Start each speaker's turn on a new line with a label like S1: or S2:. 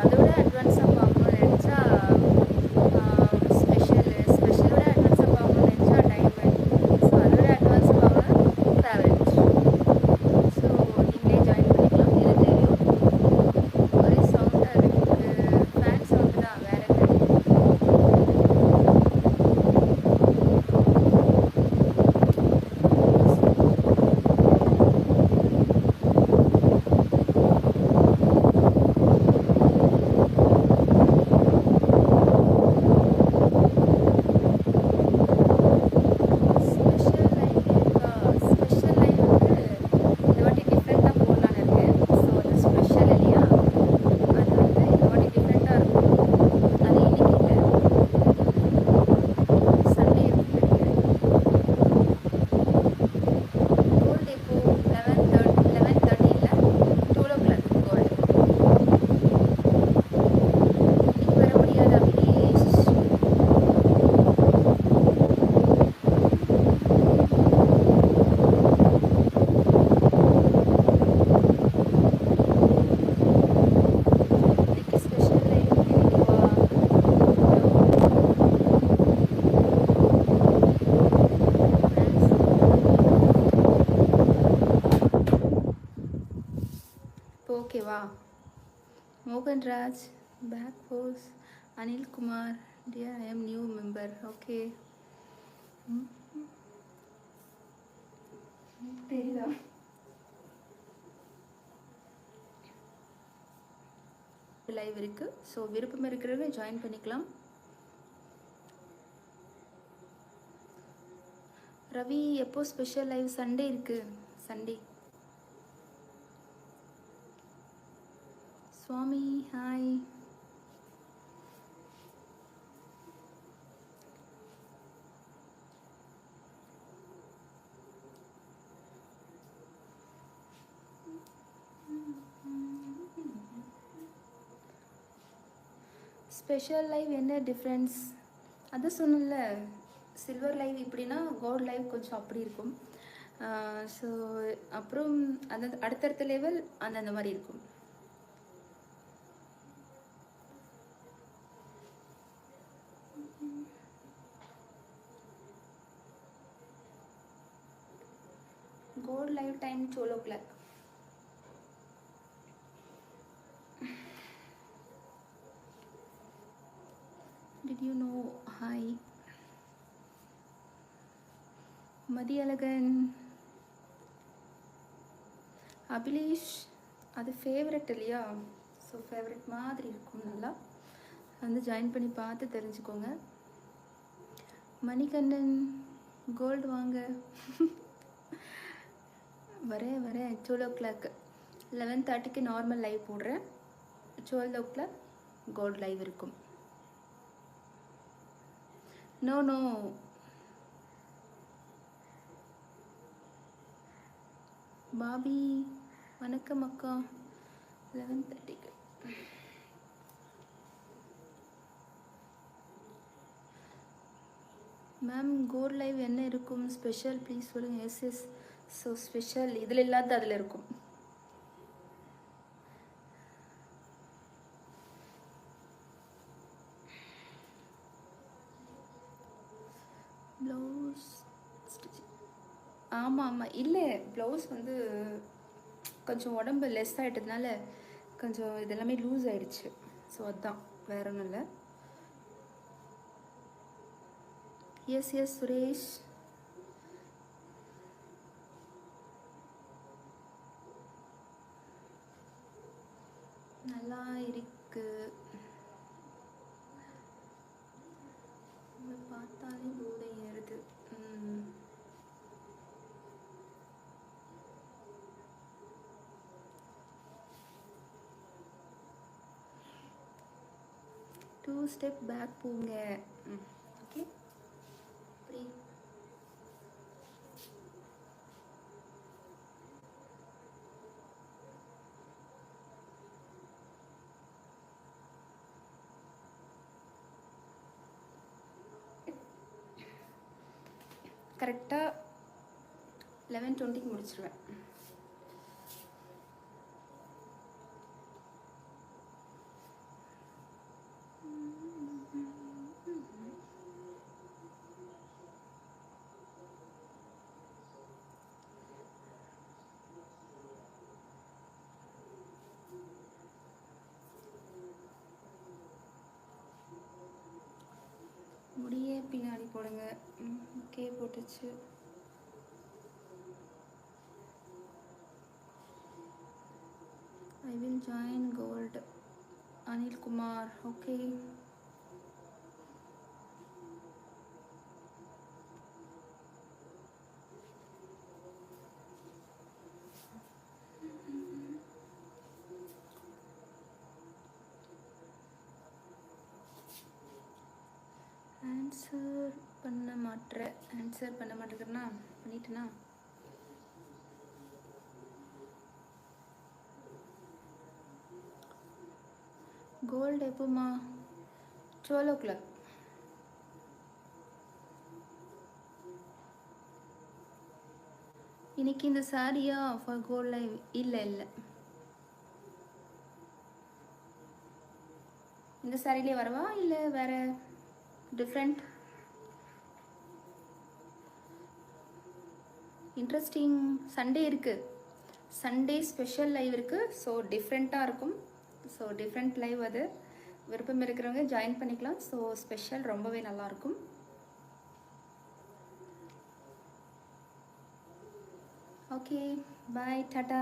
S1: அதோட அட்வான்ஸாக பார்க்கணும்னு நினச்சா ஸ்பெஷலோட அட்வான்ஸாக பார்க்கணும்னு நினச்சா டைமண்ட். ஸோ அதோட அட்வான்ஸாக பார்க்கணும் ஃபேவரட். ஸோ நீங்களே ஜாயின் பண்ணிக்கலாம் எது தேவையோ. ஒரே சவுண்டாக இருக்குது, ஃபேன் சவுண்டு தான், வேறு என்ன. ஸ்பெஷல் லைன் இருக்கா? ஸ்பெஷல் லைன் வந்து இந்த வாட்டி டிஃப்ரெண்ட்டாக போடலான்னு இருக்குது. ஸோ அது ஸ்பெஷல் இல்லையா, அது வந்து இந்த வாட்டி டிஃப்ரெண்ட்டாக இருக்கும். அது இன்னைக்கு இல்லை, சண்டே இருக்குன்னு நினைக்கிறேன். கோல்டு இப்போது 11:30 இல்லை 12 o'clock கோல்டு. இன்னைக்கு வர முடியாது அபிலேஷ். இன்னைக்கு ஸ்பெஷல் லைன் இன்னைக்கு வா. இப்போ ஓகேவா? மோகன்ராஜ் பேக் போஸ், Anilkumar dear I am new member. Okay, தெரியுதா? லைவ் இருக்குது. ஸோ விருப்பம் இருக்கிறவங்க ஜாயின் பண்ணிக்கலாம். ரவி எப்போ ஸ்பெஷல் லைவ்? சண்டே இருக்குது, Sunday. Swami hi. Special live என்ன டிஃப்ரென்ஸ்? அது சொன்னல, சில்வர் லைவ் இப்படின்னா கோல்ட் லைவ் கொஞ்சம் அப்படி இருக்கும். ஸோ அப்புறம் அந்த அடுத்தடுத்த லெவல் அந்தந்த மாதிரி இருக்கும். Gold live time 12 o'clock. Did you know? Hi. Mathiyazhagan, Abhilesh, அது ஃபேவரட் இல்லையா? ஸோ ஃபேவரட் மாதிரி இருக்கும். நல்லா வந்து ஜாயின் பண்ணி பார்த்து தெரிஞ்சுக்கோங்க. மணிகண்டன் கோல்டு வாங்க. வரேன் 12 o'clock. 11:30க்கு நார்மல் லைவ் போடுறேன். 12 o'clock கோல்டு லைவ் இருக்கும். நோ பாபி வணக்கம் அக்கா. 11:30க்கு மேம் கோல்ட் லைவ் என்ன இருக்கும் ஸ்பெஷல் ப்ளீஸ் சொல்லுங்கள். எஸ். ஸோ ஸ்பெஷல் இதில் இல்லாத அதில் இருக்கும். ப்ளவுஸ் ஸ்டிச்சிங், ஆமாம் இல்லை, ப்ளவுஸ் வந்து கொஞ்சம் உடம்பு லெஸ் ஆகிட்டதுனால கொஞ்சம் இதெல்லாமே லூஸ் ஆகிடுச்சு. ஸோ அதுதான், வேற ஒன்றும் இல்லை. எஸ் சுரேஷ். நல்லா இருக்கு, பார்த்தாலே போதை ஏறுது. 2 ஸ்டெப் பேக் போங்க. ஓகே, அப்படி கரெக்டாக 11:20க்கு முடிச்சிருவேன். போடுங்க. ஓகே போட்டுச்சு. I will join gold. Anil Kumar. Okay. Answer பண்ண மாட்டேங்கிறேன்னா பண்ணிட்டேனா? கோல்டு எப்போம்மா? 12 o'clock. இன்னைக்கு இந்த சாரியா ஃபார் கோல்ட் லைவ்? இல்லை இந்த சாரிலே வரவா இல்லை வேற டிஃப்ரெண்ட்? இன்ட்ரெஸ்டிங் சண்டே இருக்குது. சண்டே ஸ்பெஷல் லைவ் இருக்குது. ஸோ டிஃப்ரெண்ட்டாக இருக்கும். ஸோ டிஃப்ரெண்ட் லைவ் அது. விருப்பம் இருக்கிறவங்க ஜாயின் பண்ணிக்கலாம். ஸோ ஸ்பெஷல் ரொம்பவே நல்லாயிருக்கும். Okay bye tata.